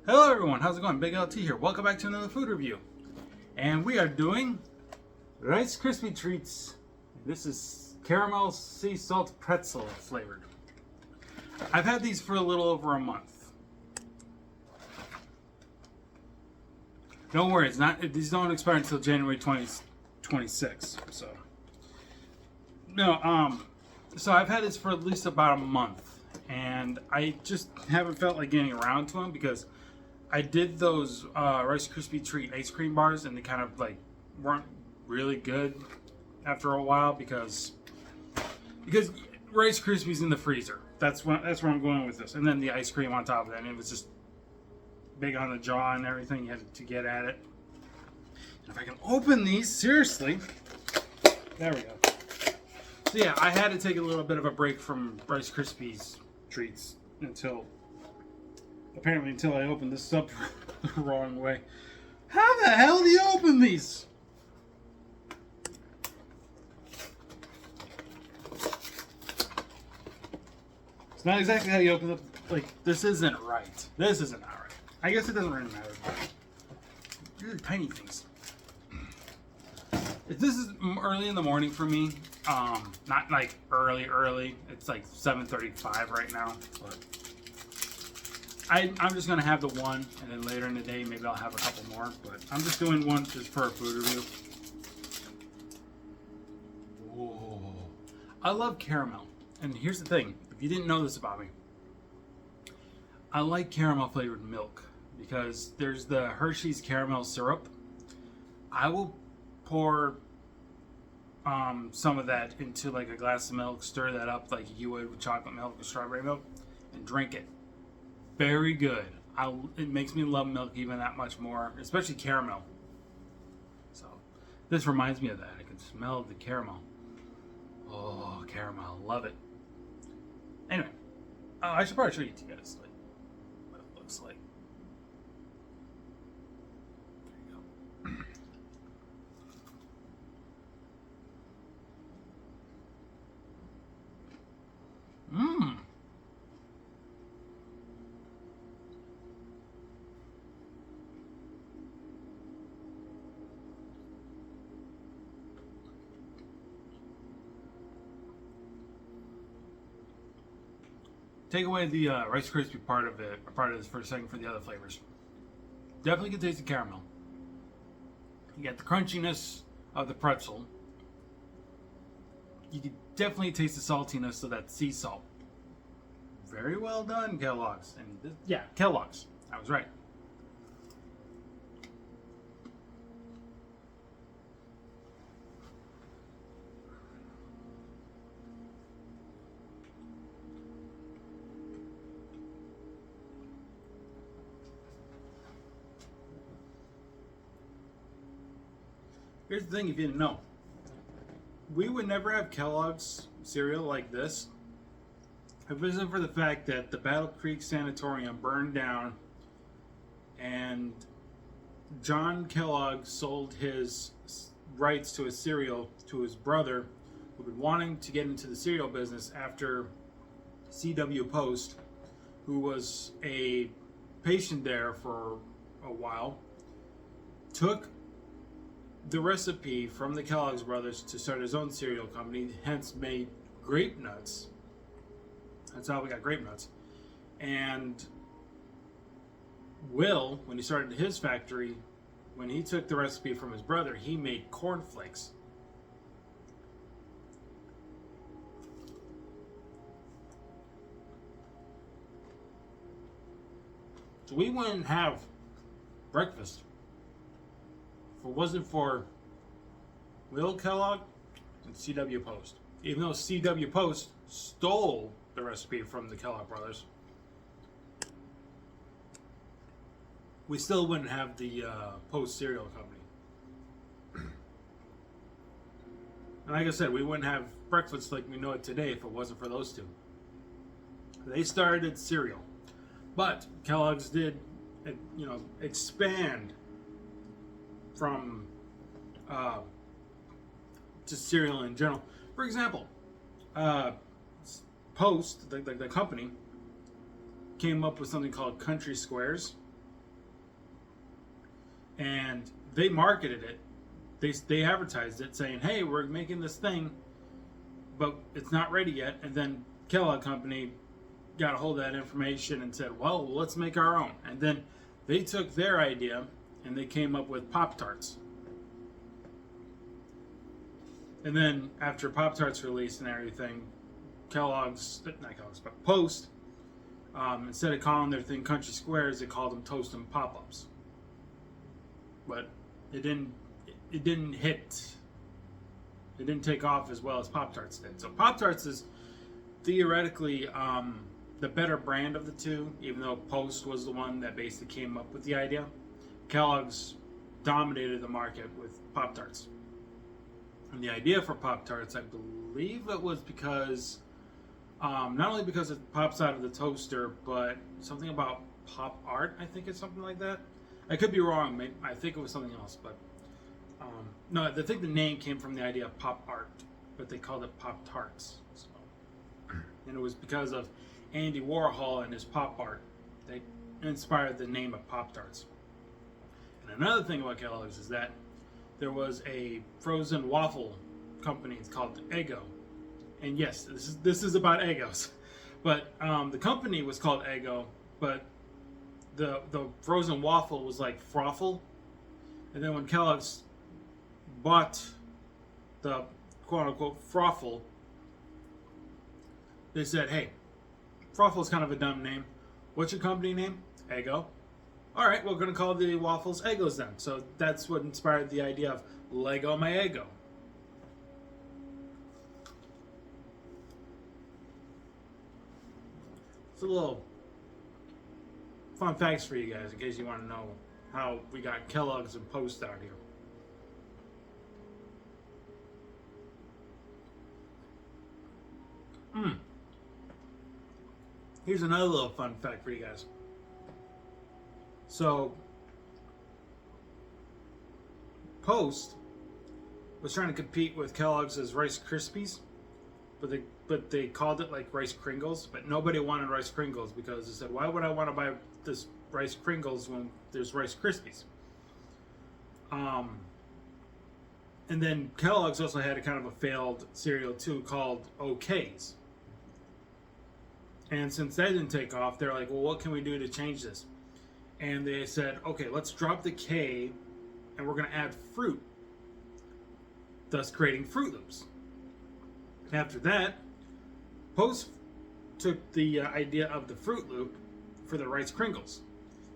Hello everyone, how's it going? BigLT here. Welcome back to another food review. And we are doing Rice Krispie Treats. This is caramel sea salt pretzel flavored. I've had these for a little over a month. Don't worry, these don't expire until January 2026. So I've had this for at least about a month, and I just haven't felt like getting around to them because I did those Rice Krispie Treat ice cream bars, and they kind of like weren't really good after a while because Rice Krispies in the freezer. That's where I'm going with this, and then the ice cream on top of that, and it was just big on the jaw and everything. You had to get at it. And if I can open these, seriously, there we go. So yeah, I had to take a little bit of a break from Rice Krispies treats until I opened this up the wrong way. How the hell do you open these? It's not exactly how you open up. Like, this isn't right. This isn't not right. I guess it doesn't really matter. These are tiny things. This is early in the morning for me. Not like early. It's like 7:35 right now. But I'm just going to have the one, and then later in the day, maybe I'll have a couple more. But I'm just doing one just for a food review. Whoa. I love caramel. And here's the thing. If you didn't know this about me, I like caramel flavored milk because there's the Hershey's caramel syrup. I will pour some of that into like a glass of milk, stir that up like you would with chocolate milk or strawberry milk, and drink it. Very good. It makes me love milk even that much more, especially caramel. So this reminds me of that. I can smell the caramel. Oh, caramel. Love it. Anyway, I should probably show you guys like what it looks like. There you go. Mmm. Take away the Rice Krispie part of this for a second for the other flavors. Definitely can taste the caramel. You get the crunchiness of the pretzel. You can definitely taste the saltiness of that sea salt. Very well done, Kellogg's. And yeah, Kellogg's. I was right. Here's the thing, if you didn't know. We would never have Kellogg's cereal like this if it wasn't for the fact that the Battle Creek Sanatorium burned down and John Kellogg sold his rights to his cereal to his brother, who'd been wanting to get into the cereal business after C.W. Post, who was a patient there for a while, took the recipe from the Kellogg's brothers to start his own cereal company, hence made Grape Nuts. That's how we got Grape Nuts. And Will, when he started his factory, when he took the recipe from his brother, he made Corn Flakes. So we wouldn't have breakfast if it wasn't for Will Kellogg and C.W. Post. Even though C.W. Post stole the recipe from the Kellogg brothers, we still wouldn't have the Post cereal company. And like I said, we wouldn't have breakfast like we know it today if it wasn't for those two. They started cereal, but Kellogg's did, expand from just cereal in general. For example, Post, the company, came up with something called Country Squares, and they marketed it. They advertised it saying, "Hey, we're making this thing, but it's not ready yet." And then Kellogg Company got a hold of that information and said, "Well, let's make our own." And then they took their idea and they came up with Pop-Tarts. And then after Pop-Tarts released and everything, not Kellogg's, but Post, instead of calling their thing Country Squares, they called them Toast and Pop-Ups. But it didn't take off as well as Pop-Tarts did. So Pop-Tarts is theoretically the better brand of the two, even though Post was the one that basically came up with the idea. Kellogg's dominated the market with Pop-Tarts. And the idea for Pop-Tarts, I believe it was because, not only because it pops out of the toaster, but something about pop art, I think it's something like that. I could be wrong, I think it was something else, but no, I think the name came from the idea of pop art, but they called it Pop-Tarts. So, and it was because of Andy Warhol and his pop art. They inspired the name of Pop-Tarts. And another thing about Kellogg's is that there was a frozen waffle company called Eggo. And yes, this is about Eggos. But the company was called Eggo, but the frozen waffle was like Froffle. And then when Kellogg's bought the quote-unquote Froffle, they said, "Hey, Froffle's kind of a dumb name. What's your company name?" Eggo. "All right, we're going to call the waffles Eggos then." So that's what inspired the idea of Lego my Eggo. It's a little fun facts for you guys in case you want to know how we got Kellogg's and Post out here. Here's another little fun fact for you guys. So, Post was trying to compete with Kellogg's as Rice Krispies, but they called it like Rice Kringles. But nobody wanted Rice Kringles because they said, "Why would I want to buy this Rice Kringles when there's Rice Krispies?" And then Kellogg's also had a kind of a failed cereal too called OKs. And since that didn't take off, they're like, "Well, what can we do to change this?" And they said, "Okay, let's drop the K and we're going to add fruit," thus creating Fruit Loops. After that, Post took the idea of the Fruit Loop for the Rice Kringles.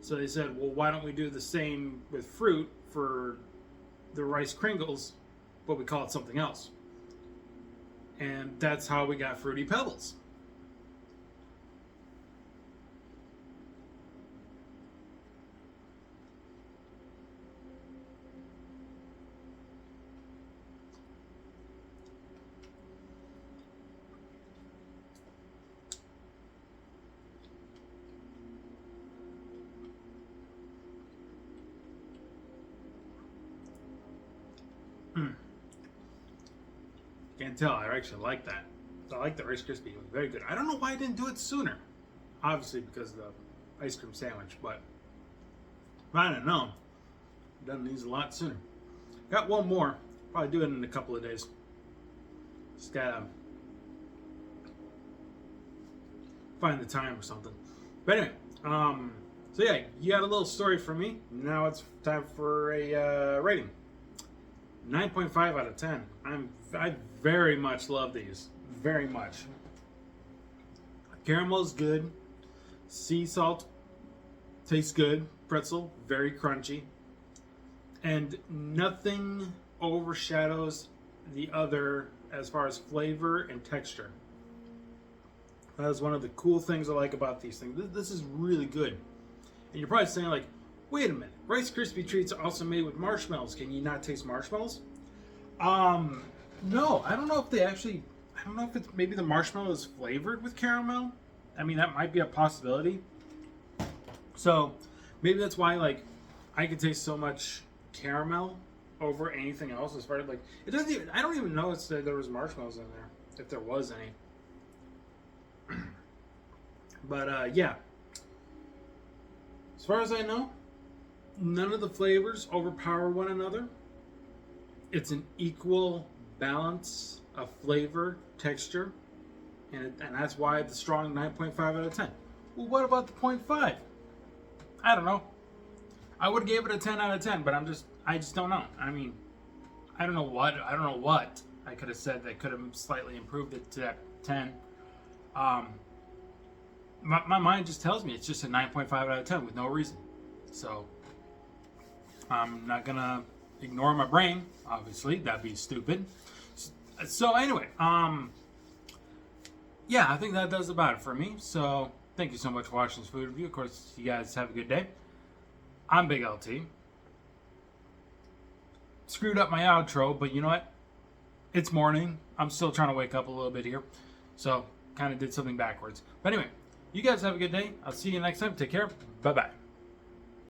So they said, "Well, why don't we do the same with fruit for the Rice Kringles, but we call it something else?" And that's how we got Fruity Pebbles. Can't tell. I actually like that. I like the Rice Krispie. It was very good. I don't know why I didn't do it sooner. Obviously because of the ice cream sandwich, but if I didn't know, I've done these a lot sooner. Got one more. Probably do it in a couple of days. Just gotta find the time or something. But anyway, so yeah, you got a little story for me. Now it's time for a rating. 9.5 out of 10. I very much love these. Very much. Caramel's good. Sea salt tastes good. Pretzel, very crunchy. And nothing overshadows the other as far as flavor and texture. That is one of the cool things I like about these things. This is really good. And you're probably saying like, "Wait a minute, Rice Krispie treats are also made with marshmallows. Can you not taste marshmallows?" No, I don't know if they actually, I don't know if it's maybe the marshmallow is flavored with caramel. I mean, that might be a possibility. So maybe that's why like I can taste so much caramel over anything else as far as like, it doesn't even, I don't even know if there was marshmallows in there, if there was any. But yeah, as far as I know, None of the flavors overpower one another. It's an equal balance of flavor, texture, and that's why it's a strong 9.5 out of 10. Well, what about the 0.5? I don't know. I would have gave it a 10 out of 10, but I just don't know. I mean, I don't know what I could have said that could have slightly improved it to that 10. My mind just tells me it's just a 9.5 out of 10 with no reason. So I'm not gonna ignore my brain. Obviously, that'd be stupid. So anyway, yeah, I think that does about it for me. So thank you so much for watching this food review. Of course, you guys have a good day. I'm BigLT. Screwed up my outro, but you know what? It's morning. I'm still trying to wake up a little bit here. So kind of did something backwards. But anyway, you guys have a good day. I'll see you next time. Take care. Bye-bye.